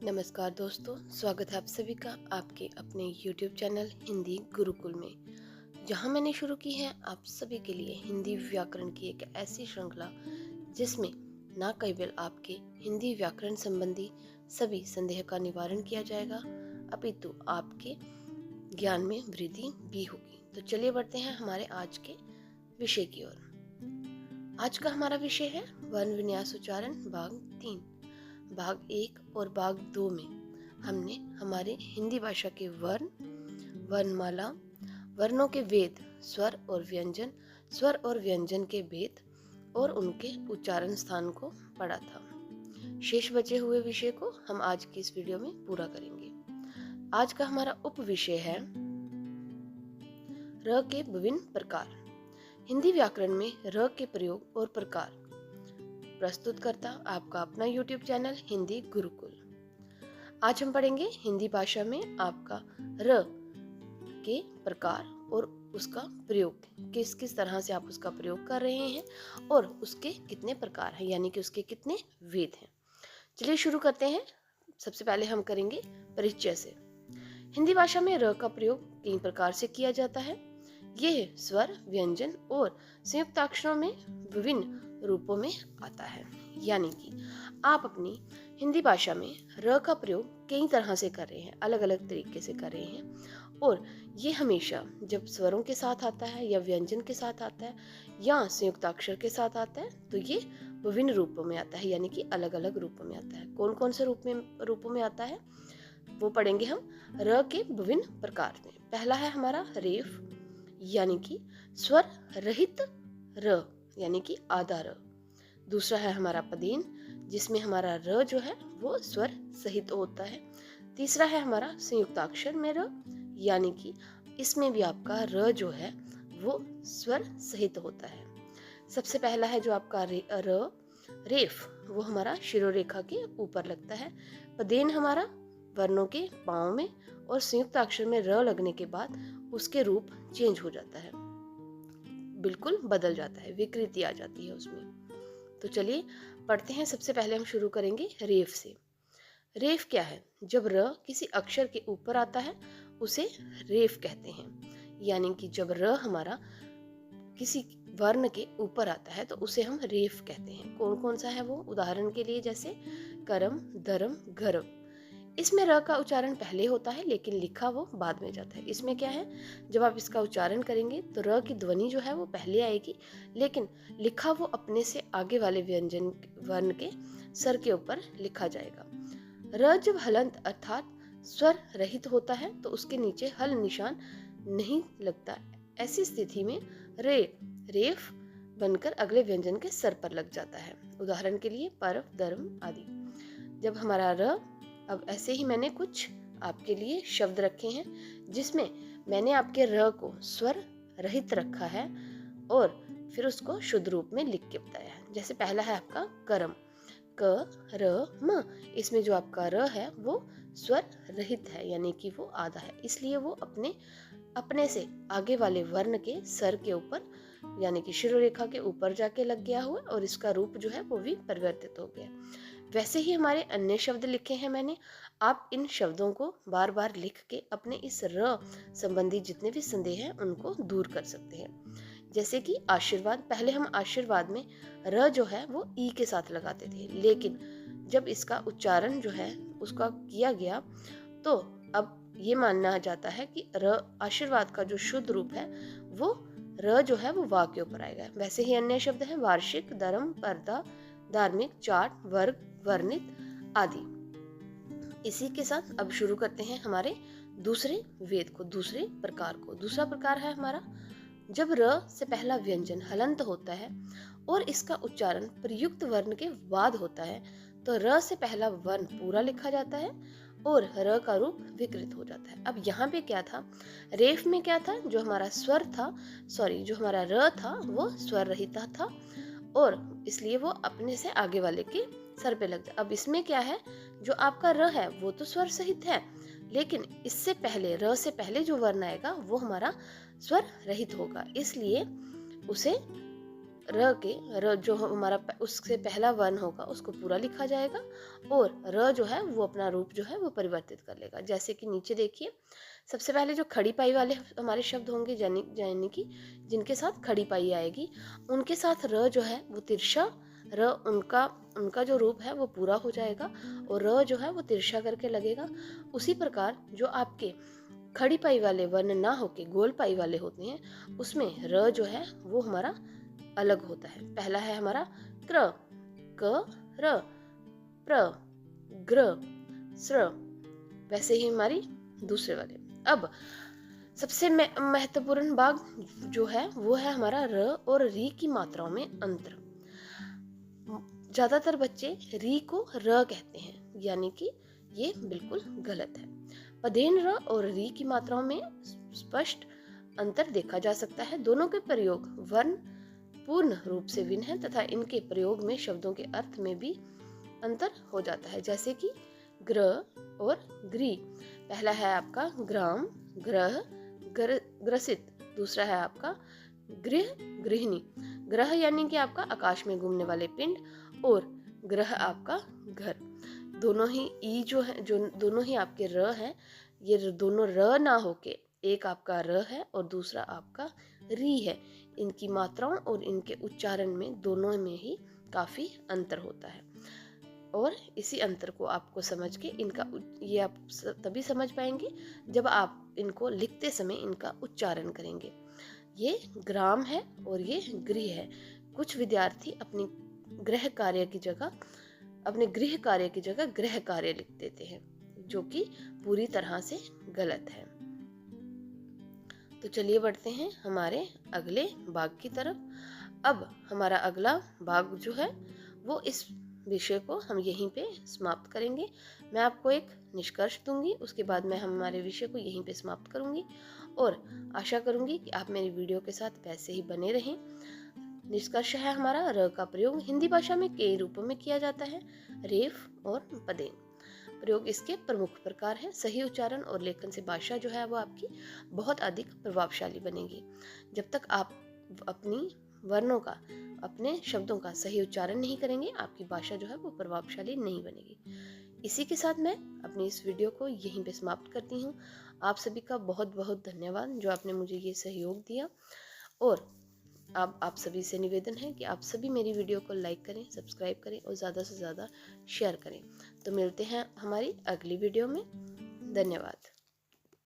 नमस्कार दोस्तों, स्वागत है आप सभी का आपके अपने YouTube चैनल हिंदी गुरुकुल में। जहां मैंने शुरू की है आप सभी के लिए हिंदी व्याकरण की एक ऐसी श्रृंखला जिसमें न केवल आपके हिंदी व्याकरण संबंधी सभी संदेह का निवारण किया जाएगा, अपितु आपके ज्ञान में वृद्धि भी होगी। तो चलिए बढ़ते हैं हमारे आज के विषय की ओर। आज का हमारा विषय है वर्ण विन्यास उच्चारण भाग 3। भाग 1 और भाग 2 में हमने हमारे हिंदी भाषा के वर्ण, वर्णमाला, वर्णों के वेद, स्वर और व्यंजन के भेद और उनके उच्चारण स्थान को पढ़ा था। शेष बचे हुए विषय को हम आज की इस वीडियो में पूरा करेंगे। आज का हमारा उप विषय है र के विभिन्न प्रकार। हिंदी व्याकरण में र के प्रयोग और प्रकार। प्रस्तुत करता आपका अपना YouTube चैनल हिंदी गुरुकुल। आज हम पढ़ेंगे हिंदी भाषा में आपका र के प्रकार और उसका प्रयोग, किस किस तरह से आप उसका प्रयोग कर रहे हैं और उसके कितने प्रकार हैं, यानी कि उसके कितने वेद हैं। चलिए शुरू करते हैं। सबसे पहले हम करेंगे परिचय से। हिंदी भाषा में र का प्रयोग कई प्रकार से किया जाता है। यह स्वर, व्यंजन और संयुक्ताक्षरों में विभिन्न रूपों में आता है, यानी कि आप अपनी हिंदी भाषा में र का प्रयोग कई तरह से कर रहे हैं, अलग अलग तरीके से कर रहे हैं। और ये हमेशा जब स्वरों के साथ आता है या व्यंजन के साथ आता है या संयुक्ताक्षर के साथ आता है तो ये विभिन्न रूपों में आता है, यानी कि अलग अलग रूपों में आता है। कौन कौन से रूपों में आता है वो पढ़ेंगे हम र के विभिन्न प्रकार में। पहला है हमारा रेफ, यानी कि स्वर रहित र, यानी कि आधा र। दूसरा है हमारा पदेन, जिसमें हमारा र जो है वो स्वर सहित होता है। तीसरा है हमारा संयुक्ताक्षर में र, यानी कि इसमें भी आपका र जो है वो स्वर सहित होता है। सबसे पहला है जो आपका रेफ, वो हमारा शिरोरेखा के ऊपर लगता है। पदेन हमारा वर्णों के पांव में, और संयुक्ताक्षर में र लगने के बाद उसके रूप चेंज हो जाता है, बिल्कुल बदल जाता है, विकृति आ जाती है उसमें। तो चलिए पढ़ते हैं। सबसे पहले हम शुरू करेंगे रेफ से। रेफ क्या है? जब र किसी अक्षर के ऊपर आता है उसे रेफ कहते हैं, यानी कि जब र हमारा किसी वर्ण के ऊपर आता है तो उसे हम रेफ कहते हैं। कौन कौन सा है वो? उदाहरण के लिए जैसे करम, धर्म, घरम। इसमें र का उच्चारण पहले होता है लेकिन लिखा वो बाद में जाता है। इसमें क्या है, जब आप इसका उच्चारण करेंगे तो र की ध्वनि जो है वो पहले आएगी, लेकिन लिखा वो अपने से आगे वाले व्यंजन वर्ण के सर के ऊपर लिखा जाएगा। र जब हलंत अर्थात स्वर रहित होता है तो उसके नीचे हल निशान नहीं लगता। ऐसी स्थिति में रेफ बनकर अगले व्यंजन के सर पर लग जाता है। उदाहरण के लिए पर्व, धर्म आदि। जब हमारा र, अब ऐसे ही मैंने कुछ आपके लिए शब्द रखे हैं जिसमें मैंने आपके र को स्वर रहित रखा है और फिर उसको शुद्ध रूप में लिख के बताया है। जैसे पहला है आपका करम, क र म। इसमें जो आपका र है वो स्वर रहित है, यानी कि वो आधा है, इसलिए वो अपने से आगे वाले वर्ण के सर के ऊपर, यानी कि शिरोरेखा के ऊपर जाके लग गया हुआ और इसका रूप जो है वो भी परिवर्तित हो गया। वैसे ही हमारे अन्य शब्द लिखे हैं मैंने। आप इन शब्दों को बार बार लिख के अपने इस र संबंधी जितने भी संदेह हैं उनको दूर कर सकते हैं। जैसे कि आशीर्वाद, पहले हम आशीर्वाद में र जो है वो ई के साथ लगाते थे, लेकिन जब इसका उच्चारण जो है उसका किया गया तो अब ये मानना जाता है कि र आशीर्वाद का जो शुद्ध रूप है वो र जो है वो वा के ऊपर आएगा। वैसे ही अन्य शब्द हैं वार्षिक, धर्म, पर्दा, धार्मिक, चार्ट, वर्ग, वर्णित आदि। इसी के साथ अब शुरू करते हैं हमारे दूसरे वेद को, दूसरे प्रकार को। दूसरा प्रकार है हमारा जब र से पहला व्यंजन हलंत होता है और इसका उच्चारण प्रयुक्त वर्ण के बाद होता है तो र से पहला वर्ण पूरा लिखा जाता है और र का रूप विकृत हो जाता है। अब यहाँ पे क्या था, रेफ में क्या था, जो हमारा जो हमारा र था वो स्वर रहित था और इसलिए वो अपने से आगे वाले के सर पे लग जाए। अब इसमें क्या है, जो आपका र है वो तो स्वर सहित है, लेकिन इससे पहले र से पहले जो वर्ण आएगा वो हमारा स्वर रहित होगा, इसलिए उसे र के र जो हमारा उससे पहला वर्ण होगा उसको पूरा लिखा जाएगा और र जो है वो अपना रूप जो है वो परिवर्तित कर लेगा। जैसे कि नीचे देखिए, सबसे पहले जो खड़ी पाई वाले हमारे शब्द होंगे यानी कि जिनके साथ खड़ी पाई आएगी, उनके साथ र जो है वो तिरछा, र उनका उनका जो रूप है वो पूरा हो जाएगा और र जो है वो तिरछा करके लगेगा। उसी प्रकार जो आपके खड़ी पाई वाले वर्ण ना होके गोल पाई वाले होते हैं, उसमें र जो है वो हमारा अलग होता है। पहला है हमारा क्र, क, र, प्र, ग्र, स्र। वैसे ही हमारी दूसरे वाले। अब सबसे महत्वपूर्ण भाग जो है वो है हमारा र और री की मात्राओं में अंतर। ज्यादातर बच्चे री को र कहते हैं, यानी कि ये बिल्कुल गलत है। पदेन र और री की मात्राओं में स्पष्ट अंतर देखा जा सकता है। दोनों के प्रयोग वर्ण पूर्ण रूप से भिन्न है तथा इनके प्रयोग में शब्दों के अर्थ में भी अंतर हो जाता है। जैसे कि ग्रह और गृह। पहला है आपका ग्राम, ग्रह, ग्रसित। दूसरा है आपका गृह, गृहिणी। ग्रह यानी कि आपका आकाश में घूमने वाले पिंड और ग्रह आपका घर। दोनों ही ई जो है, जो दोनों ही आपके र हैं, ये दोनों र ना होके एक आपका र है और दूसरा आपका री है। इनकी मात्राओं और इनके उच्चारण में दोनों में ही काफी अंतर होता है और इसी अंतर को आपको समझ के इनका ये आप तभी समझ पाएंगे जब आप इनको लिखते समय इनका उच्चारण करेंगे। ये ग्राम है और ये गृह है। कुछ विद्यार्थी अपने गृह कार्य की जगह गृह कार्य लिख देते हैं, जो कि पूरी तरह से गलत है। तो चलिए बढ़ते हैं हमारे अगले भाग की तरफ। अब हमारा अगला भाग जो है वो इस विषय को हम यहीं पे समाप्त करेंगे। मैं आपको एक निष्कर्ष दूंगी, उसके बाद मैं हमारे विषय को यहीं पे समाप्त करूंगी और आशा करूंगी कि आप मेरी वीडियो के साथ वैसे ही बने रहें। निष्कर्ष है हमारा, र का प्रयोग हिंदी भाषा में कई रूपों में किया जाता है। रेफ और पदेन प्रयोग इसके प्रमुख प्रकार है। सही उच्चारण और लेखन से भाषा जो है वो आपकी बहुत अधिक प्रभावशाली बनेगी। जब तक आप अपनी वर्णों का, अपने शब्दों का सही उच्चारण नहीं करेंगे, आपकी भाषा जो है वो प्रभावशाली नहीं बनेगी। इसी के साथ मैं अपनी इस वीडियो को यहीं पे समाप्त करती हूँ। आप सभी का बहुत बहुत धन्यवाद जो आपने मुझे ये सहयोग दिया और आप सभी से निवेदन है कि आप सभी मेरी वीडियो को लाइक करें, सब्सक्राइब करें और ज़्यादा से ज़्यादा शेयर करें। तो मिलते हैं हमारी अगली वीडियो में। धन्यवाद।